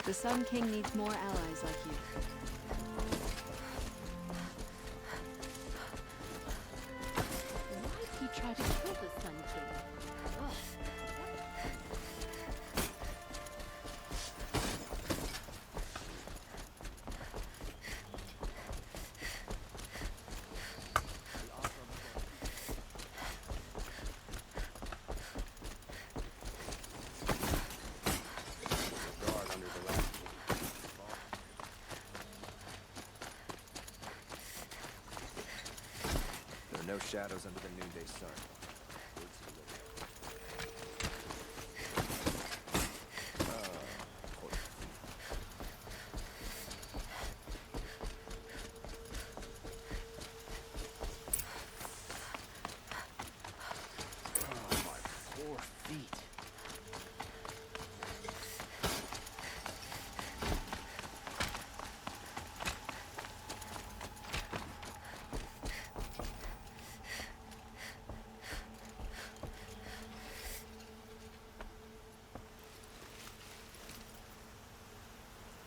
The Sun King needs more allies like you. Why'd he try to kill the Sun King? Ugh. No shadows under the noonday sun. Oh, my poor feet.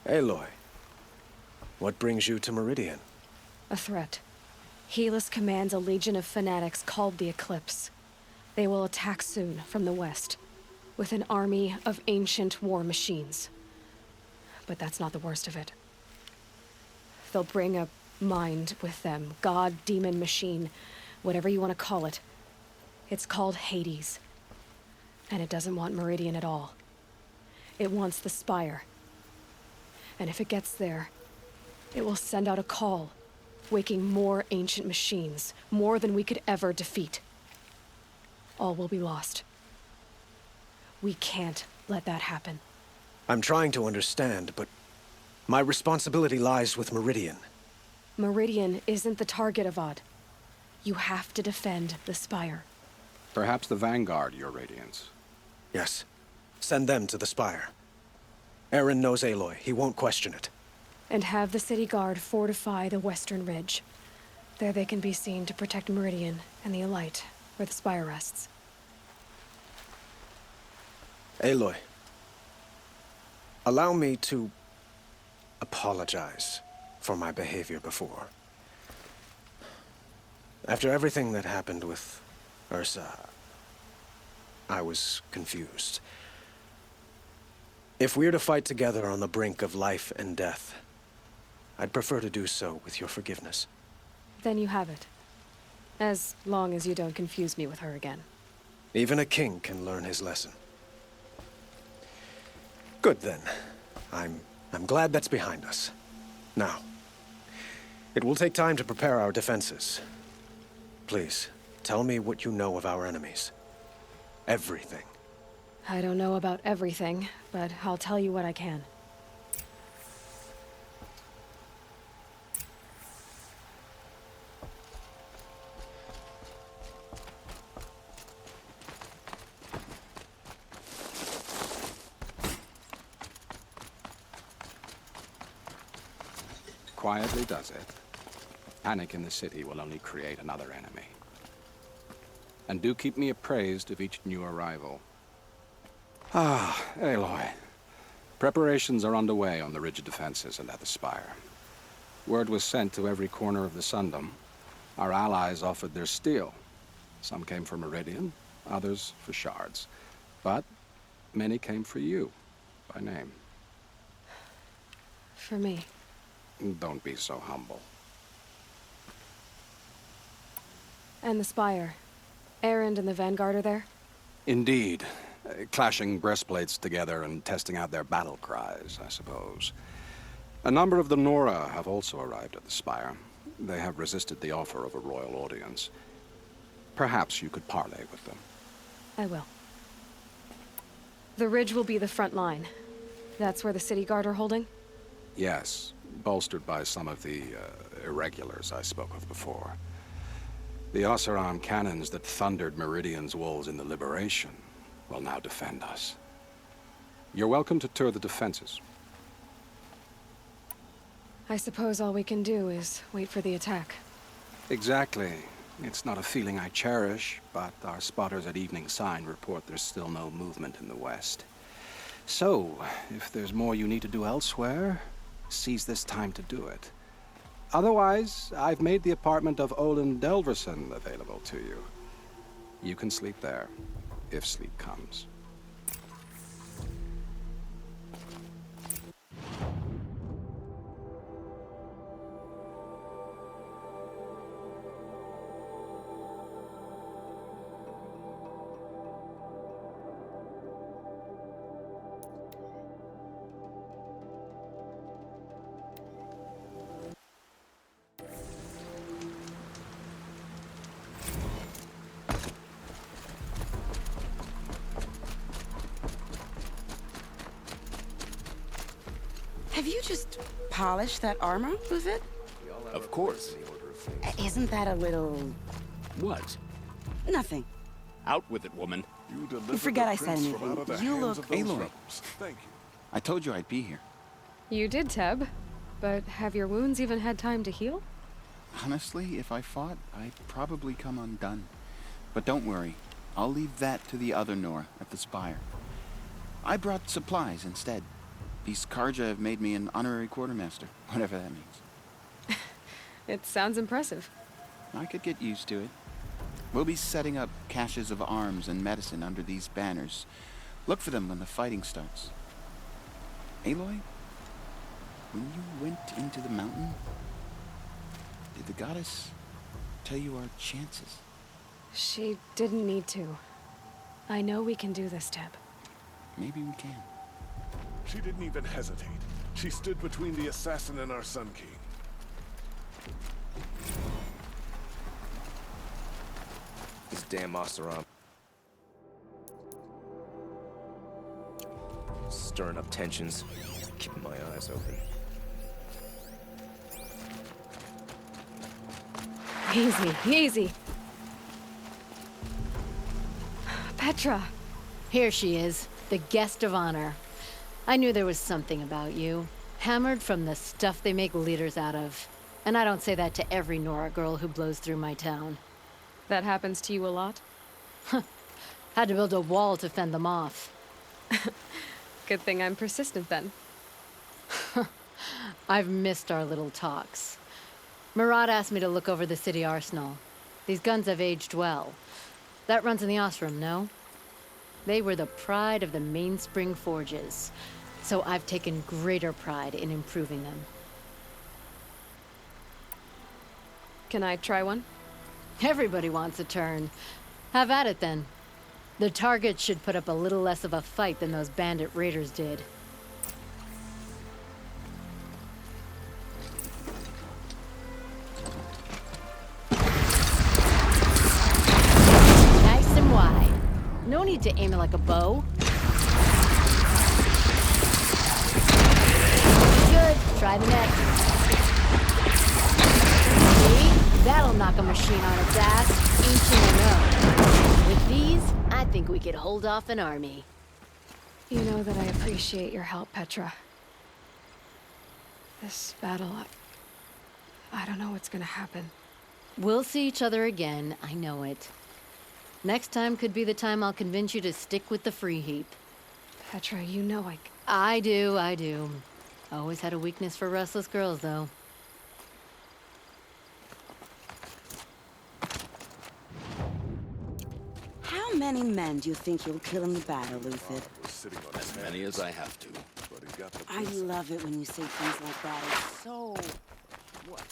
Aloy, what brings you to Meridian? A threat. Helis commands a legion of fanatics called the Eclipse. They will attack soon from the west, with an army of ancient war machines. But that's not the worst of it. They'll bring a mind with them, god, demon, machine, whatever you want to call it. It's called Hades. And it doesn't want Meridian at all. It wants the Spire. And if it gets there, it will send out a call, waking more ancient machines, more than we could ever defeat. All will be lost. We can't let that happen. I'm trying to understand, but my responsibility lies with Meridian. Meridian isn't the target, Avad. You have to defend the Spire. Perhaps the Vanguard, Your Radiance. Yes. Send them to the Spire. Eren knows Aloy. He won't question it. And have the city guard fortify the western ridge. There they can be seen to protect Meridian and the Elite, where the Spire rests. Aloy, allow me to apologize for my behavior before. After everything that happened with Ursa, I was confused. If we're to fight together on the brink of life and death, I'd prefer to do so with your forgiveness. Then you have it. As long as you don't confuse me with her again. Even a king can learn his lesson. Good then. I'm glad that's behind us. Now, it will take time to prepare our defenses. Please, tell me what you know of our enemies. Everything. I don't know about everything, but I'll tell you what I can. Quietly does it. Panic in the city will only create another enemy. And do keep me appraised of each new arrival. Ah, Aloy. Preparations are underway on the ridge defenses and at the Spire. Word was sent to every corner of the Sundom. Our allies offered their steel. Some came for Meridian, others for shards. But many came for you, by name. For me. Don't be so humble. And the Spire. Erend and the Vanguard are there? Indeed. Clashing breastplates together and testing out their battle cries, I suppose. A number of the Nora have also arrived at the Spire. They have resisted the offer of a royal audience. Perhaps you could parley with them. I will. The ridge will be the front line. That's where the city guard are holding? Yes, bolstered by some of the irregulars I spoke of before. The Oseram cannons that thundered Meridian's walls in the Liberation will now defend us. You're welcome to tour the defenses. I suppose all we can do is wait for the attack. Exactly. It's not a feeling I cherish, but our spotters at Evening Sign report there's still no movement in the west. So, if there's more you need to do elsewhere, seize this time to do it. Otherwise, I've made the apartment of Olin Delverson available to you. You can sleep there, if sleep comes. Have you just polished that armor with it? Of course. Isn't that a little... What? nothing? Out with it, woman. You forgot I said anything. You look... Aloy, I told you I'd be here. You did, Teb. But have your wounds even had time to heal? Honestly, if I fought, I'd probably come undone. But don't worry. I'll leave that to the other Nora at the Spire. I brought supplies instead. These Karja have made me an honorary quartermaster, whatever that means. It sounds impressive. I could get used to it. We'll be setting up caches of arms and medicine under these banners. Look for them when the fighting starts. Aloy, when you went into the mountain, did the goddess tell you our chances? She didn't need to. I know we can do this, Teb. Maybe we can. She didn't even hesitate. She stood between the assassin and our Sun King. This damn Oseram. Stirring up tensions. Keeping my eyes open. Easy, easy. Petra. Here she is, the guest of honor. I knew there was something about you. Hammered from the stuff they make leaders out of. And I don't say that to every Nora girl who blows through my town. That happens to you a lot? Had to build a wall to fend them off. Good thing I'm persistent then. I've missed our little talks. Murad asked me to look over the city arsenal. These guns have aged well. That runs in the Osram, no? They were the pride of the Mainspring Forges, so I've taken greater pride in improving them. Can I try one? Everybody wants a turn. Have at it then. The targets should put up a little less of a fight than those bandit raiders did. Nice and wide. No need to aim it like a bow. Good. Try the next. See? That'll knock a machine on its ass. Ancient or no. With these, I think we could hold off an army. You know that I appreciate your help, Petra. This battle, I don't know what's gonna happen. We'll see each other again, I know it. Next time could be the time I'll convince you to stick with the free heap. Petra, you know I do. Always had a weakness for restless girls, though. How many men do you think you'll kill in the battle, Luthid? As many as I have to. I love it when you say things like that. It's so... what?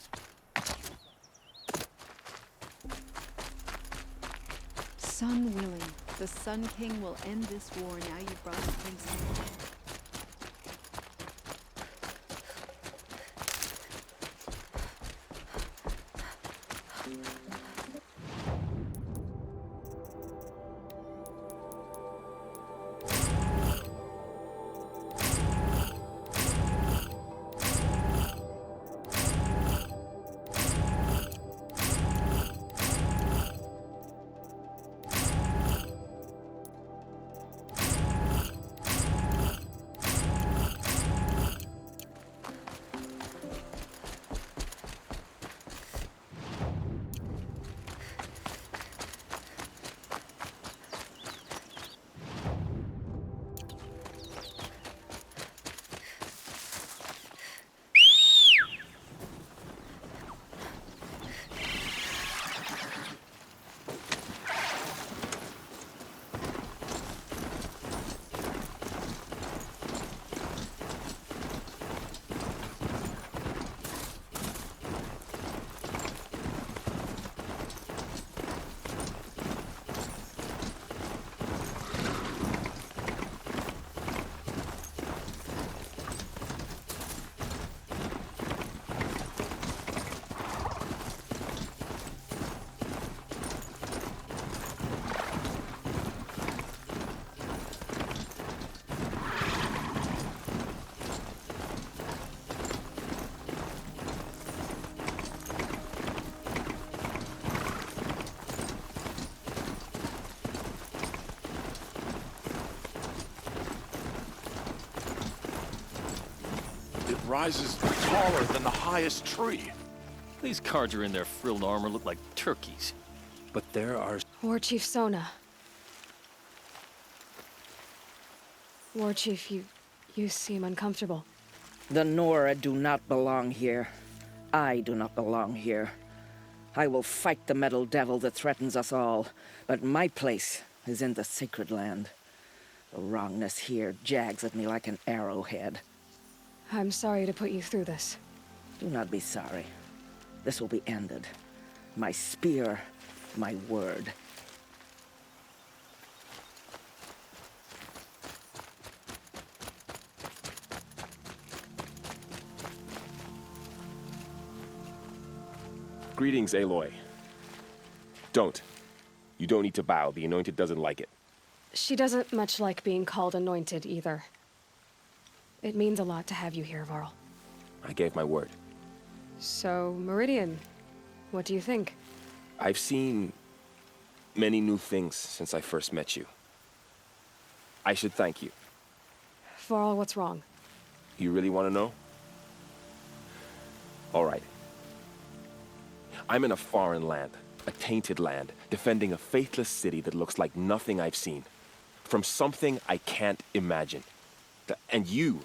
Sun willing, the Sun King will end this war now you've brought the prince home. rises taller than the highest tree. These guards are in their frilled armor look like turkeys. But there are... War Chief Sona. War Chief, you seem uncomfortable. The Nora do not belong here. I do not belong here. I will fight the metal devil that threatens us all, but my place is in the sacred land. The wrongness here jags at me like an arrowhead. I'm sorry to put you through this. Do not be sorry. This will be ended. My spear, my word. Greetings, Aloy. Don't. You don't need to bow. The Anointed doesn't like it. She doesn't much like being called anointed either. It means a lot to have you here, Varl. I gave my word. So, Meridian, what do you think? I've seen many new things since I first met you. I should thank you. Varl, what's wrong? You really want to know? All right. I'm in a foreign land, a tainted land, defending a faithless city that looks like nothing I've seen. From something I can't imagine. And you,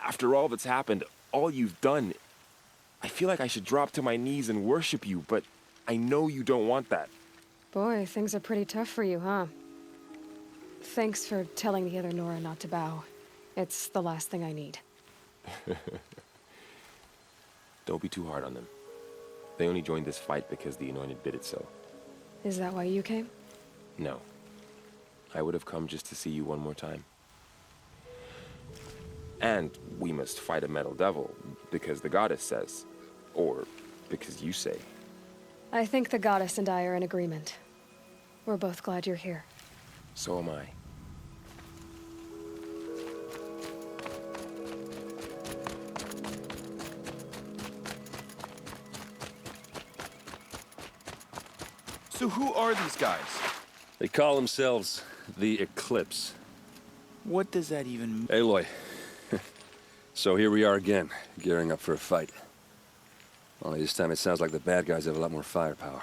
after all that's happened, all you've done, I feel like I should drop to my knees and worship you, but I know you don't want that. Boy, things are pretty tough for you, huh? Thanks for telling the other Nora not to bow. It's the last thing I need. Don't be too hard on them. They only joined this fight because the Anointed bid it so. Is that why you came? No. I would have come just to see you one more time. And we must fight a metal devil, because the goddess says. Or because you say. I think the goddess and I are in agreement. We're both glad you're here. So am I. So who are these guys? They call themselves the Eclipse. What does that even mean? Aloy. So here we are again, gearing up for a fight. Only this time it sounds like the bad guys have a lot more firepower.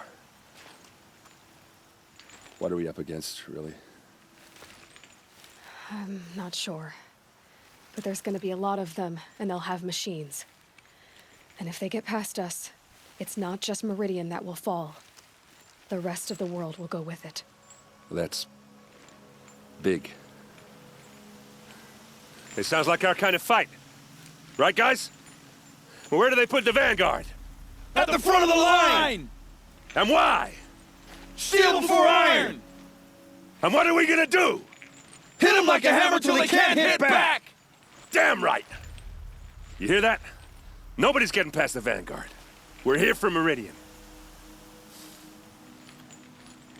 What are we up against, really? I'm not sure. But there's gonna be a lot of them, and they'll have machines. And if they get past us, it's not just Meridian that will fall. The rest of the world will go with it. That's big. It sounds like our kind of fight. Right, guys? Well, where do they put the Vanguard? At the front of the line! And why? Steel before iron! And what are we gonna do? Hit them like a hammer till they can't hit back! Damn right! You hear that? Nobody's getting past the Vanguard. We're here for Meridian.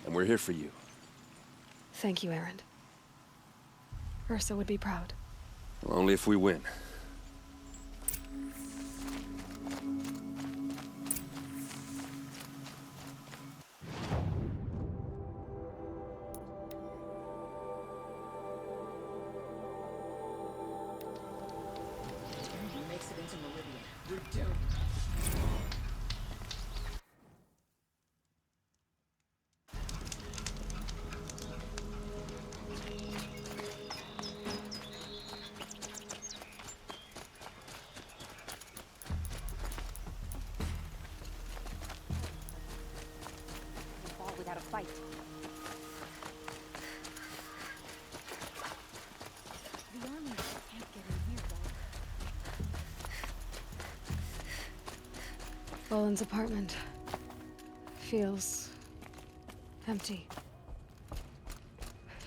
And we're here for you. Thank you, Erend. Ursa would be proud. Well, only if we win. Makes it into Meridian. We're doomed. Without a fight. The army can't get in here, though. Roland's apartment feels empty.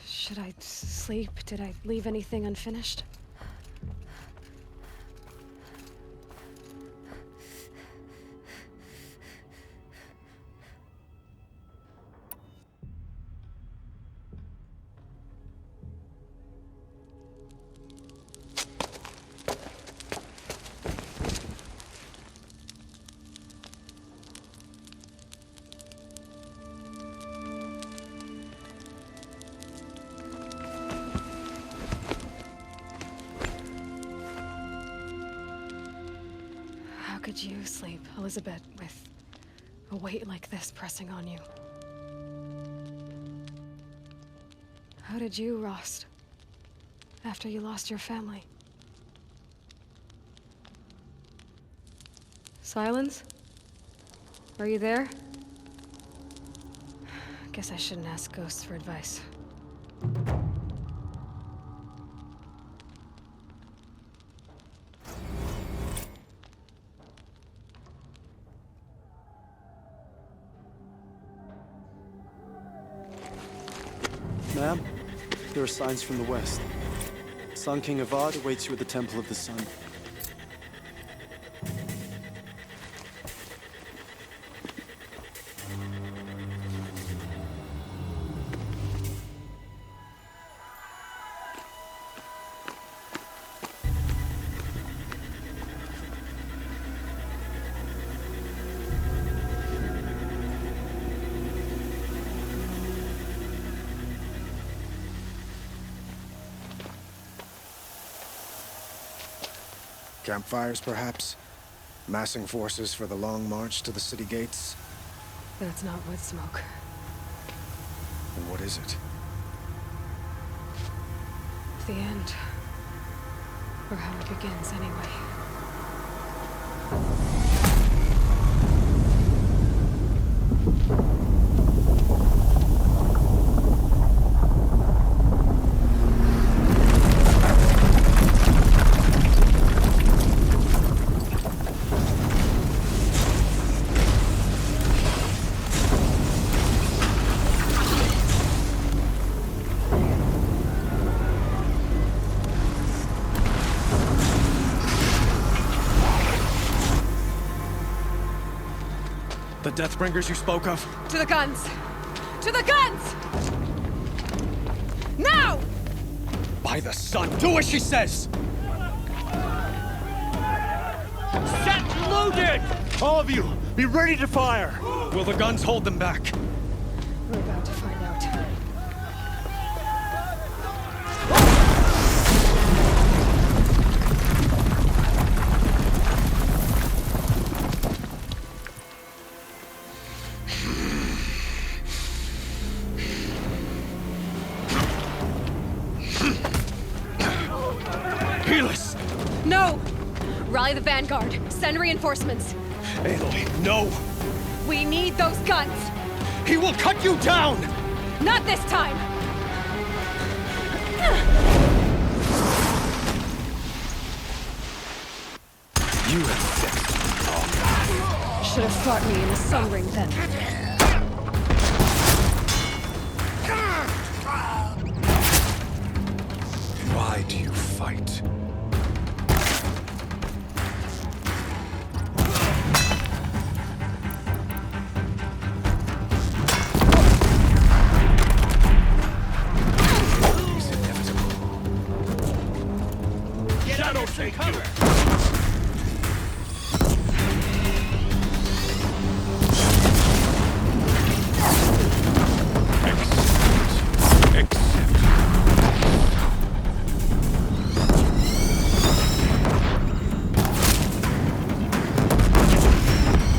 Should I sleep? Did I leave anything unfinished? could you sleep, Elizabeth, with a weight like this pressing on you? How did you, Rost, after you lost your family? Silence? Are you there? Guess I shouldn't ask ghosts for advice. Ma'am, there are signs from the west. Sun King Avad awaits you at the Temple of the Sun. Campfires, perhaps? Massing forces for the long march to the city gates? That's not wood smoke. And what is it? The end. Or how it begins, anyway. The Deathbringers you spoke of? To the guns! To the guns! Now! By the sun, do as she says! Set loaded! All of you, be ready to fire! Will the guns hold them back? We're about to find out. Helis! No! Rally the vanguard. Send reinforcements. Aloy, no! We need those guns! He will cut you down! Not this time! You have fixed. Should have fought me in the sun ring then. Why do you fight? It's inevitable. Shadow, take cover!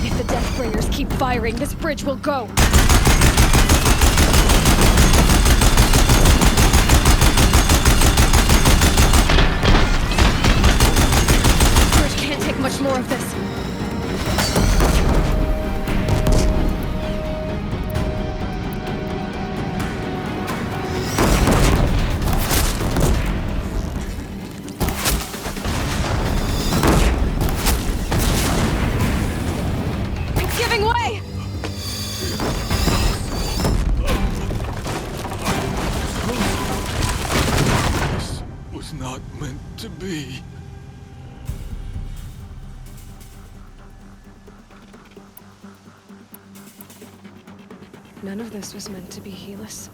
If the Deathbringers keep firing, this bridge will go. Bridge can't take much more of this. It's giving way! This was not meant to be. None of this was meant to be, Helis.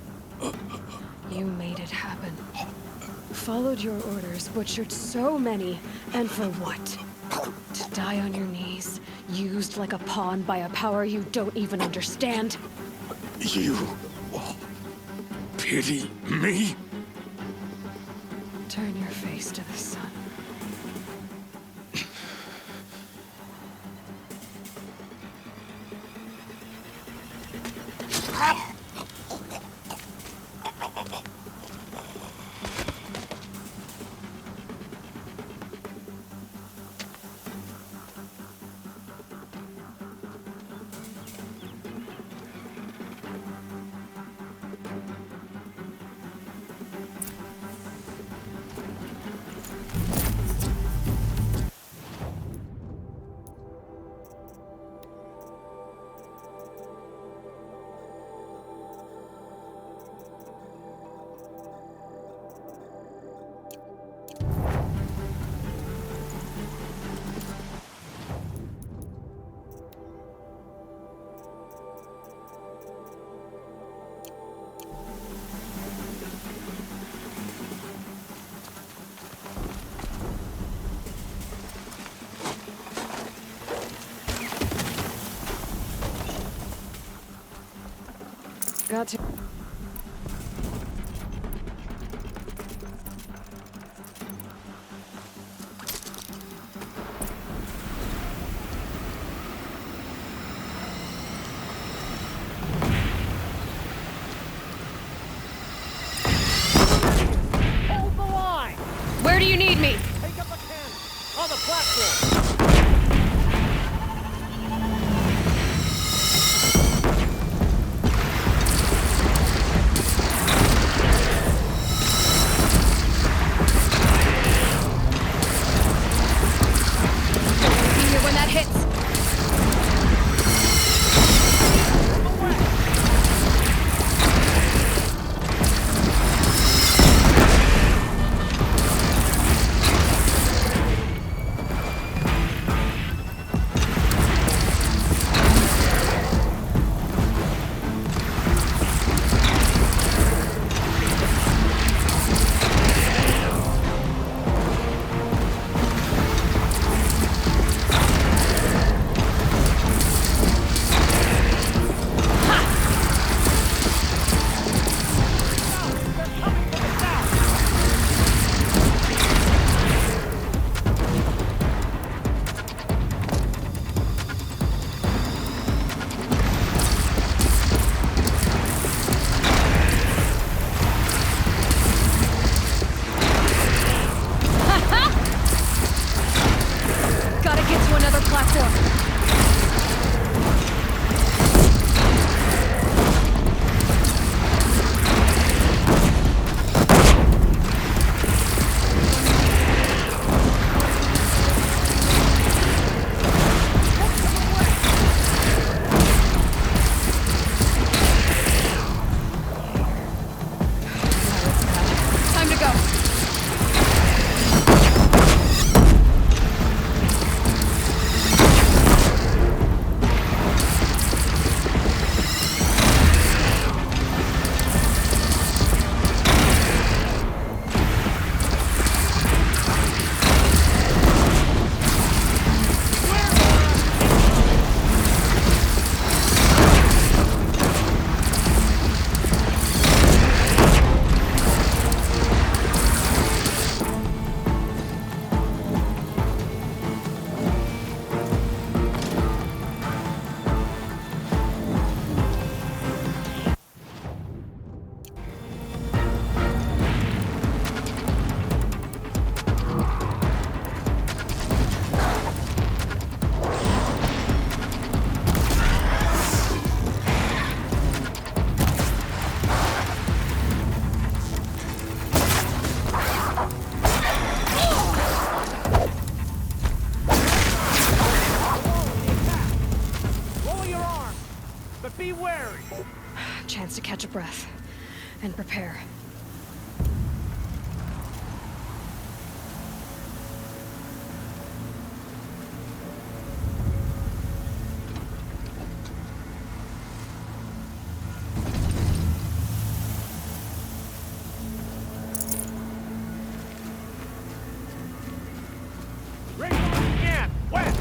You made it happen. Followed your orders, butchered so many, and for what? To die on your knees, used like a pawn by a power you don't even understand? You pity me? Turn your face to the sun. got to. Hold the line! Where do you need me? Take up a cannon! On the platform! Be here when that hits. Gotta get to another platform. Time to go. Lower your arm! But be wary! Chance to catch a breath and prepare. Raise arms again! West!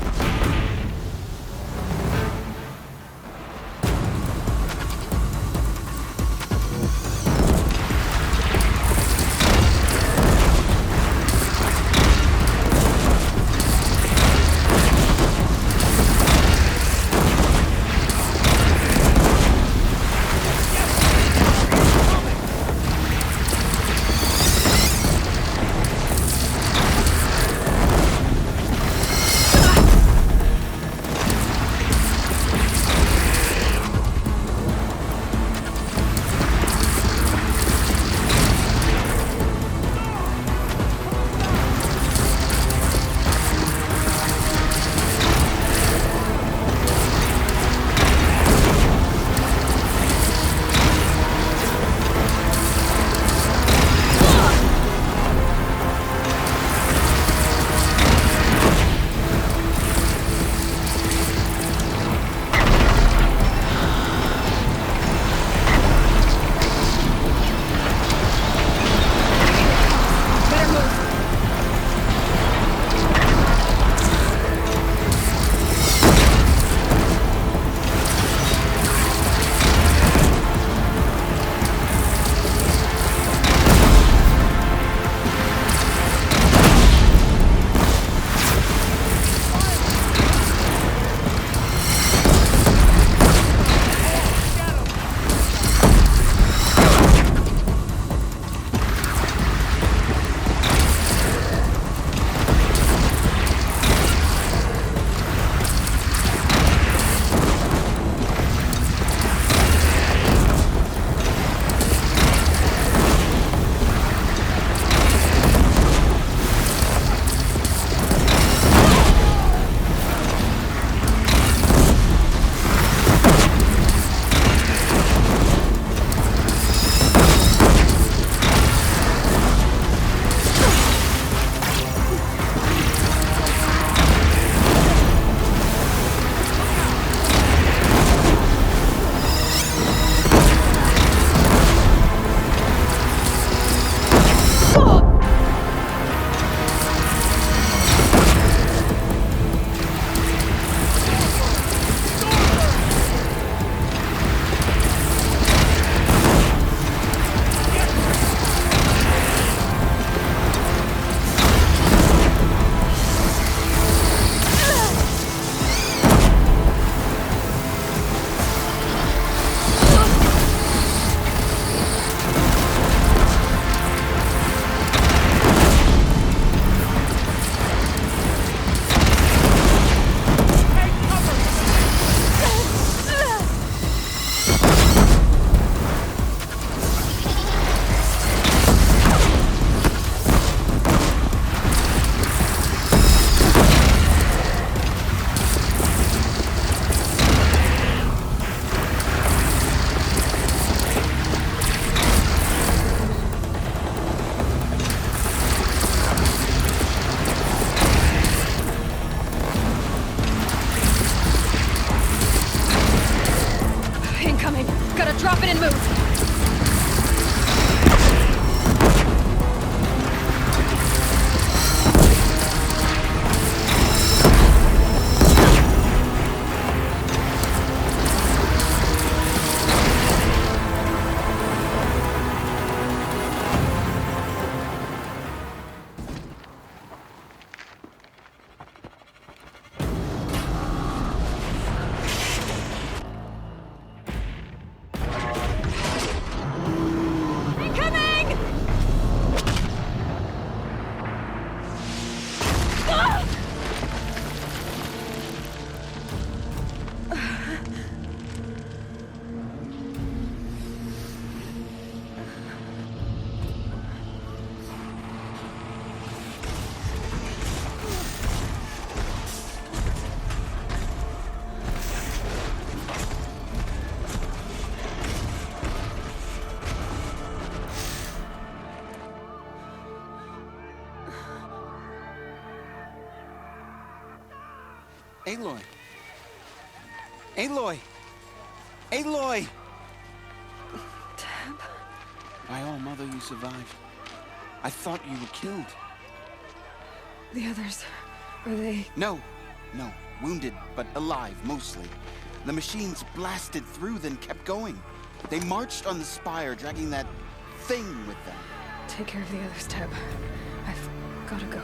Aloy! Aloy! Aloy! Tab? My own mother, you survived. I thought you were killed. The others, are they... No. Wounded, but alive, mostly. The machines blasted through, then kept going. They marched on the spire, dragging that thing with them. Take care of the others, Tab. I've gotta go.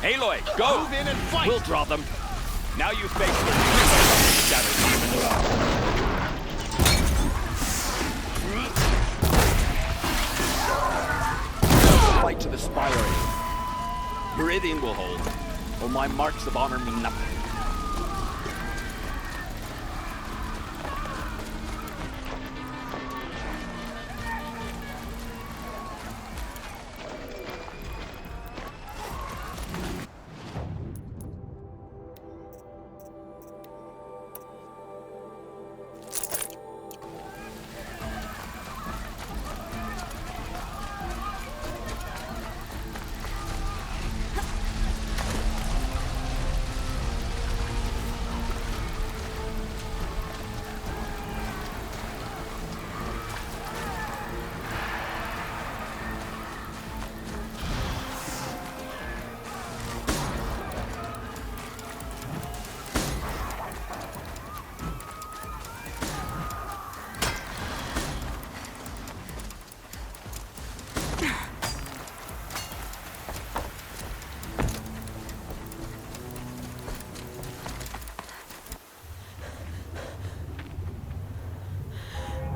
Aloy, go! Move in and fight! We'll draw them. Now you face the shattered fight to the spire. Meridian will hold, or my marks of honor mean nothing.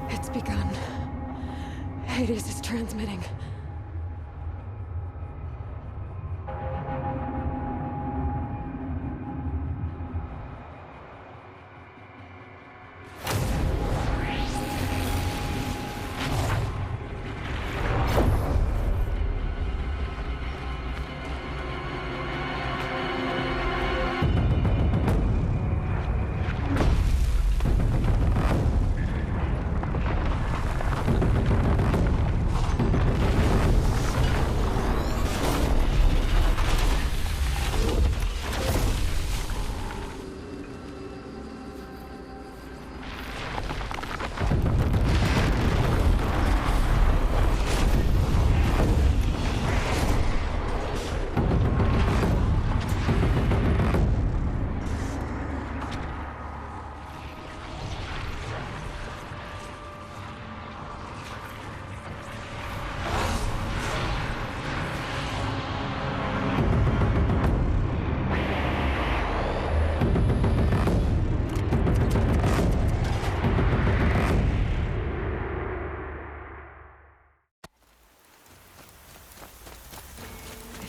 It's begun. Hades is transmitting.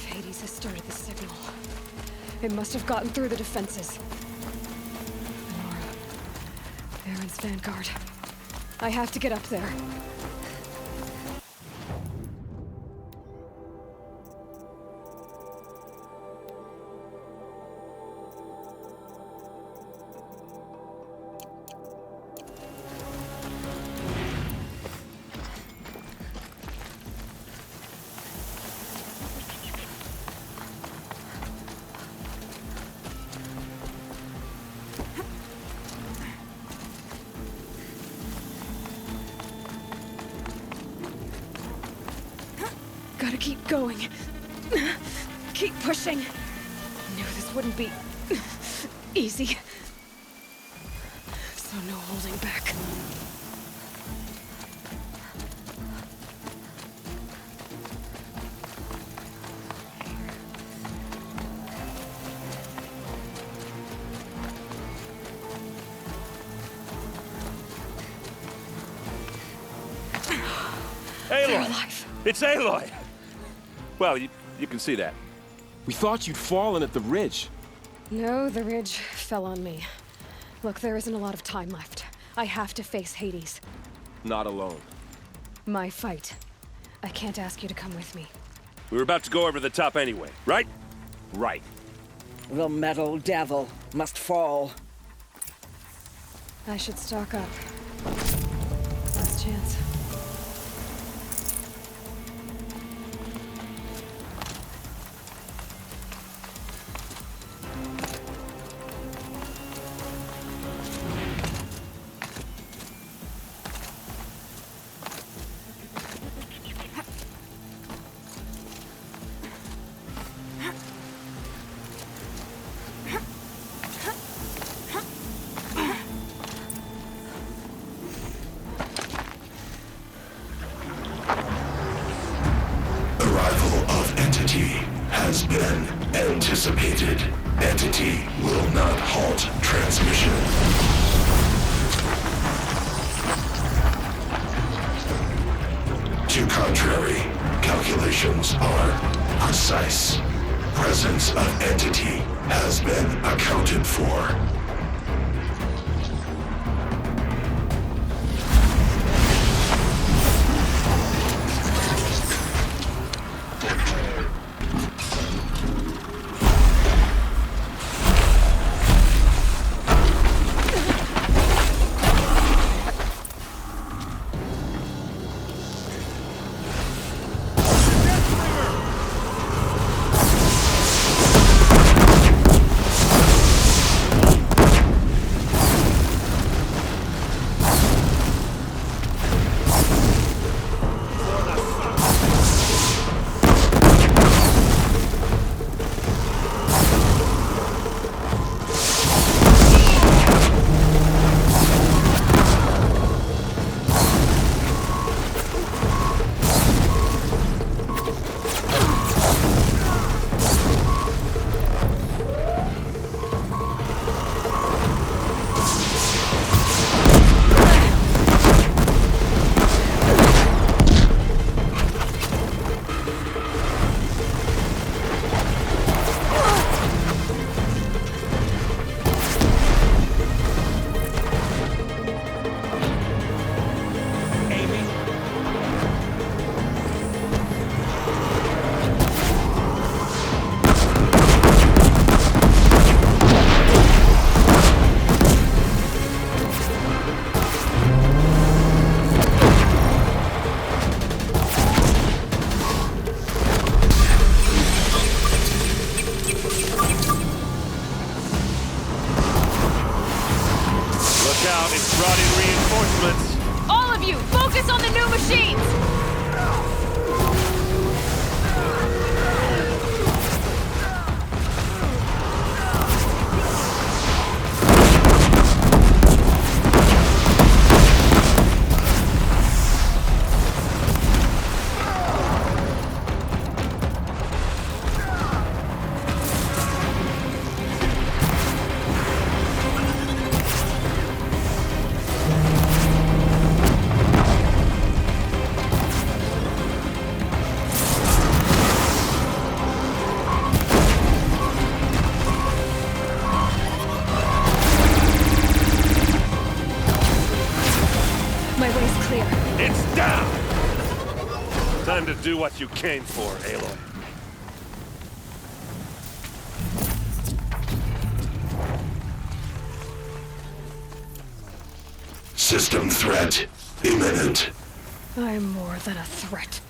Hades has started the signal. It must have gotten through the defenses. Nora, Aaron's vanguard. I have to get up there. Gotta keep going. Keep pushing. Knew this wouldn't be easy. So no holding back. Aloy! It's Aloy! Well, you can see that. We thought you'd fallen at the ridge. No, the ridge fell on me. Look, there isn't a lot of time left. I have to face Hades. Not alone. My fight. I can't ask you to come with me. We were about to go over the top anyway, right? Right. The metal devil must fall. I should stock up. Last chance. Has been anticipated. Entity will not halt transmission. To contrary, calculations are precise. Presence of entity has been accounted for. It's brought in reinforcements. All of you, focus on the new machines! It's down! Time to do what you came for, Aloy. System threat imminent. I'm more than a threat.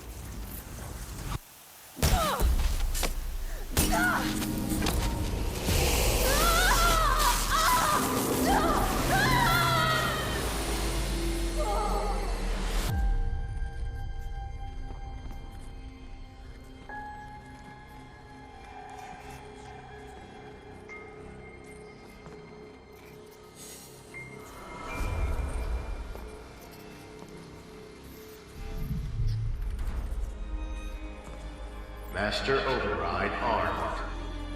Master Override armed.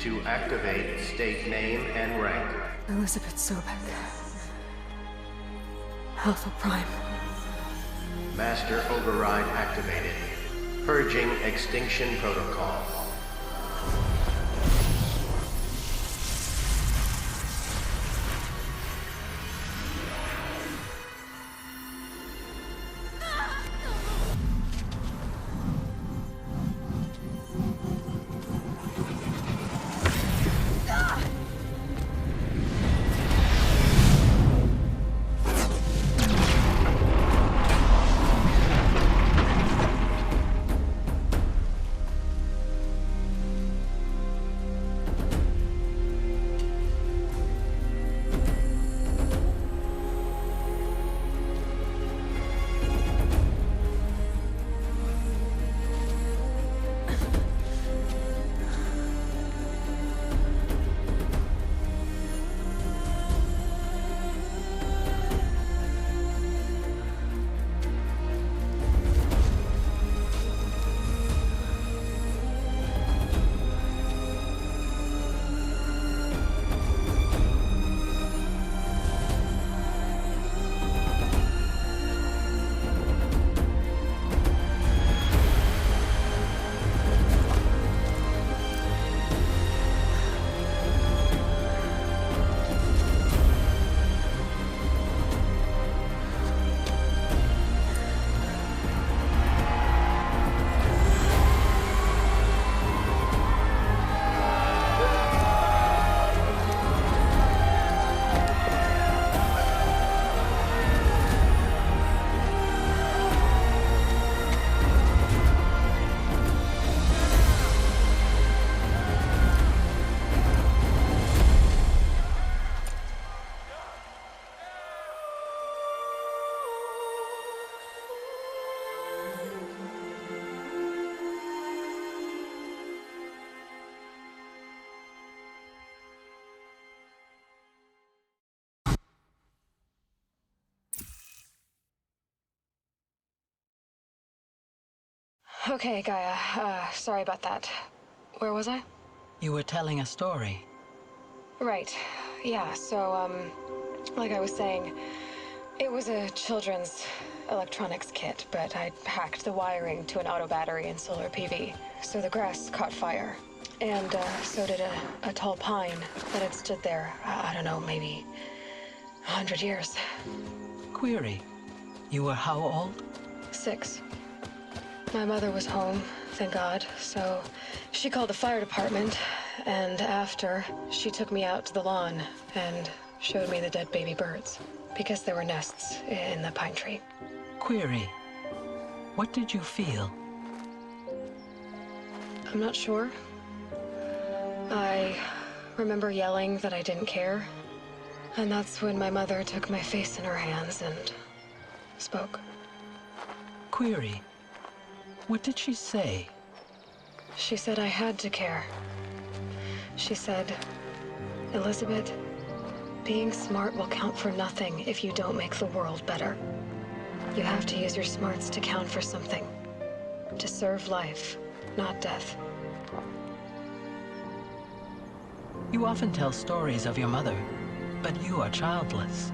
To activate, state name and rank. Elizabeth Sobek. Alpha Prime. Master Override activated. Purging Extinction Protocol. Okay, Gaia. Sorry about that. Where was I? You were telling a story. Right. Yeah, so, like I was saying, it was a children's electronics kit, but I'd hacked the wiring to an auto battery and solar PV. So the grass caught fire. And, so did a tall pine that had stood there, I don't know, maybe 100 years. Query. You were how old? 6. My mother was home, thank God, so she called the fire department, and after, she took me out to the lawn and showed me the dead baby birds, because there were nests in the pine tree. Query. What did you feel? I'm not sure. I remember yelling that I didn't care, and that's when my mother took my face in her hands and spoke. Query. What did she say? She said I had to care. She said, Elizabeth, being smart will count for nothing if you don't make the world better. You have to use your smarts to count for something. To serve life, not death. You often tell stories of your mother, but you are childless.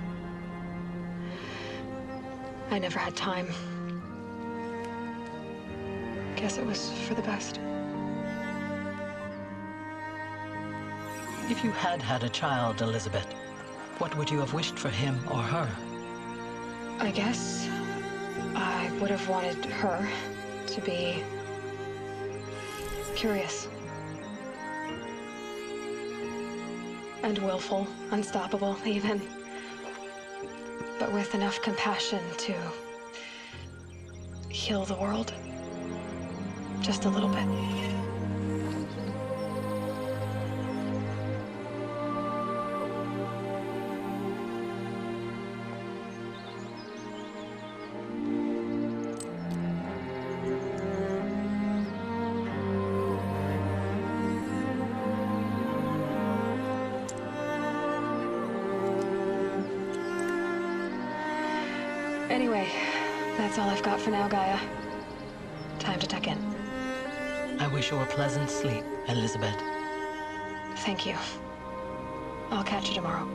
I never had time. Guess it was for the best. If you had had a child, Elizabeth, what would you have wished for him or her? I guess I would have wanted her to be curious. And willful, unstoppable, even. But with enough compassion to heal the world. Just a little bit. Anyway, that's all I've got for now, Gaia. Time to tuck in. I wish you a pleasant sleep, Elizabeth. Thank you. I'll catch you tomorrow.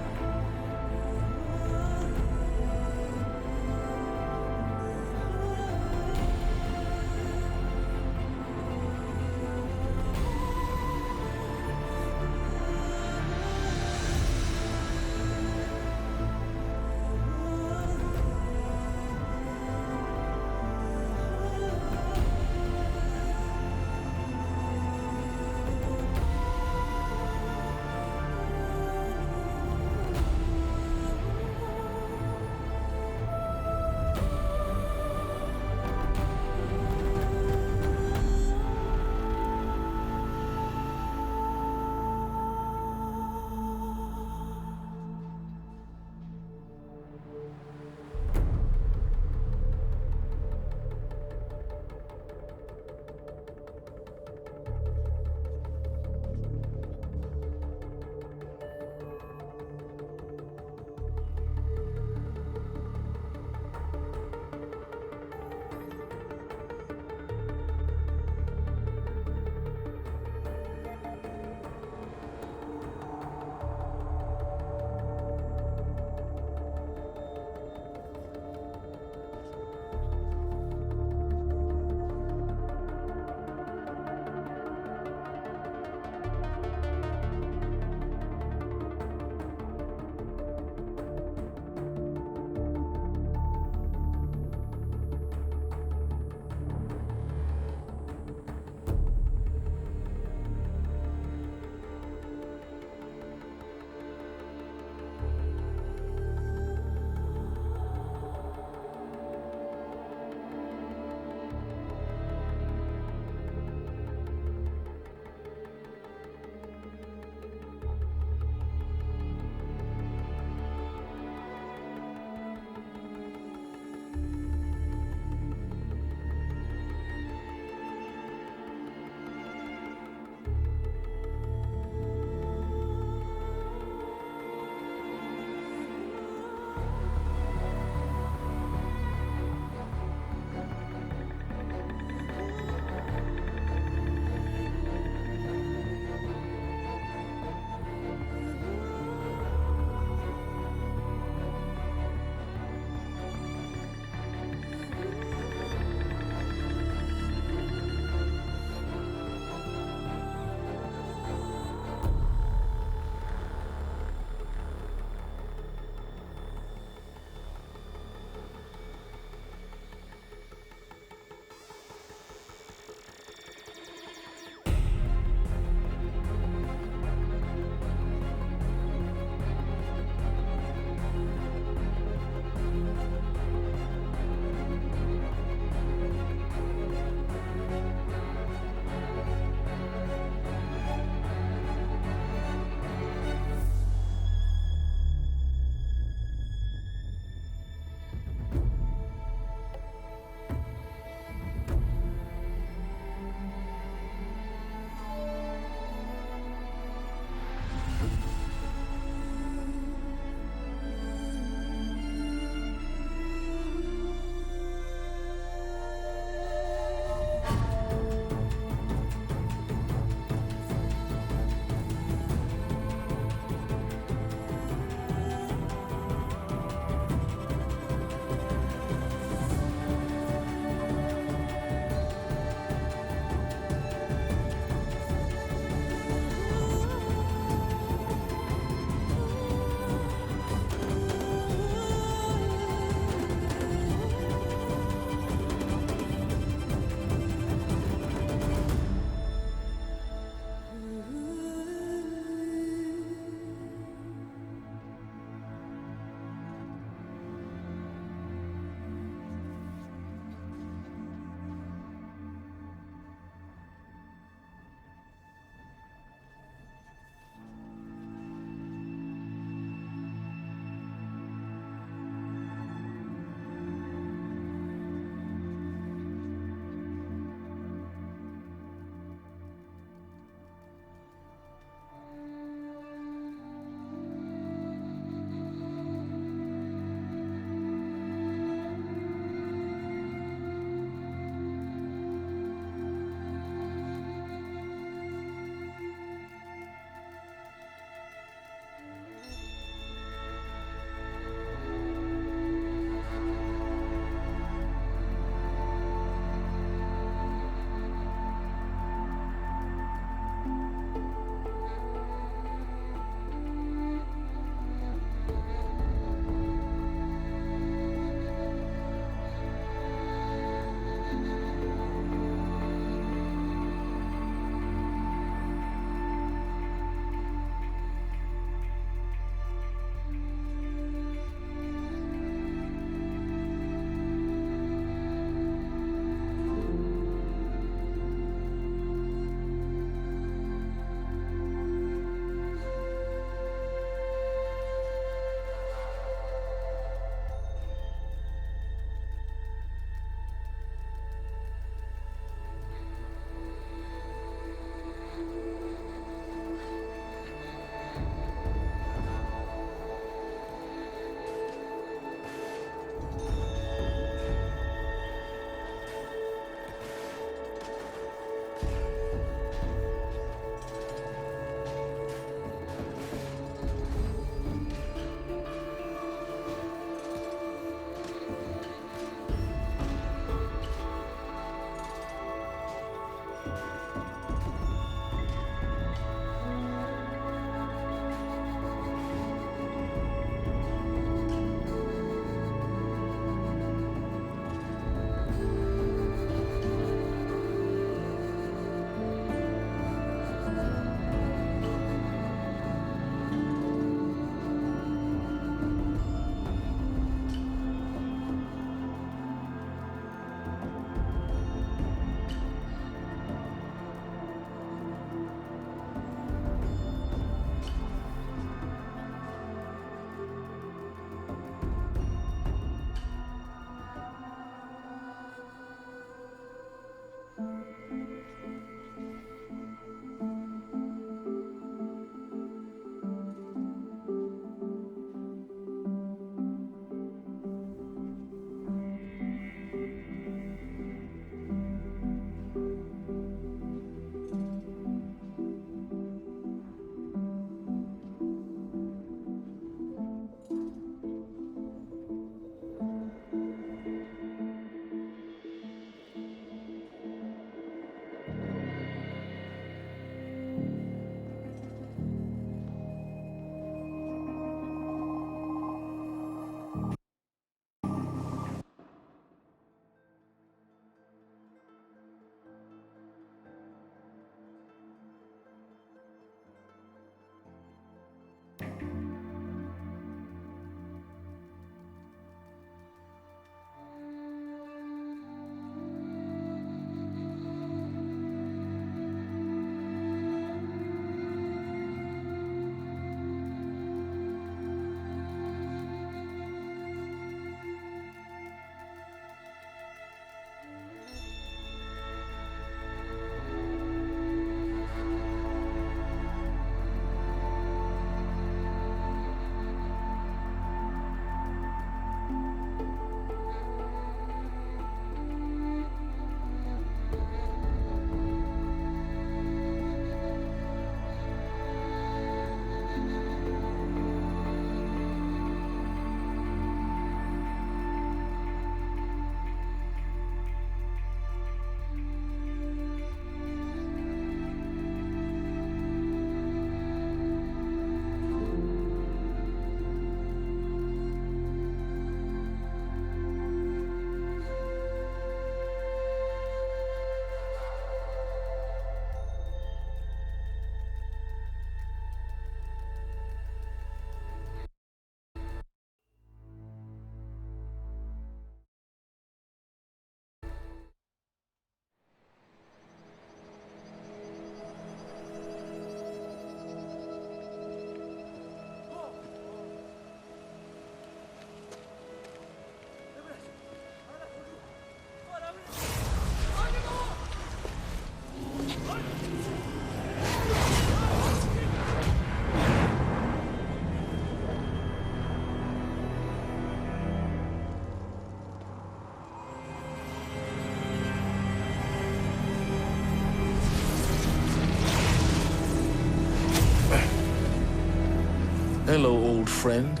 Hello, old friend.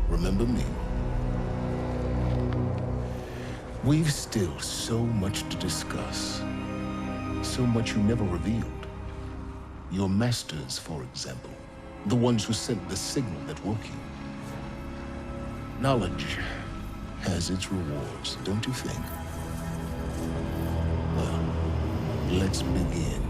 Remember me? We've still so much to discuss. So much you never revealed. Your masters, for example. The ones who sent the signal that woke you. Knowledge has its rewards, don't you think? Well, let's begin.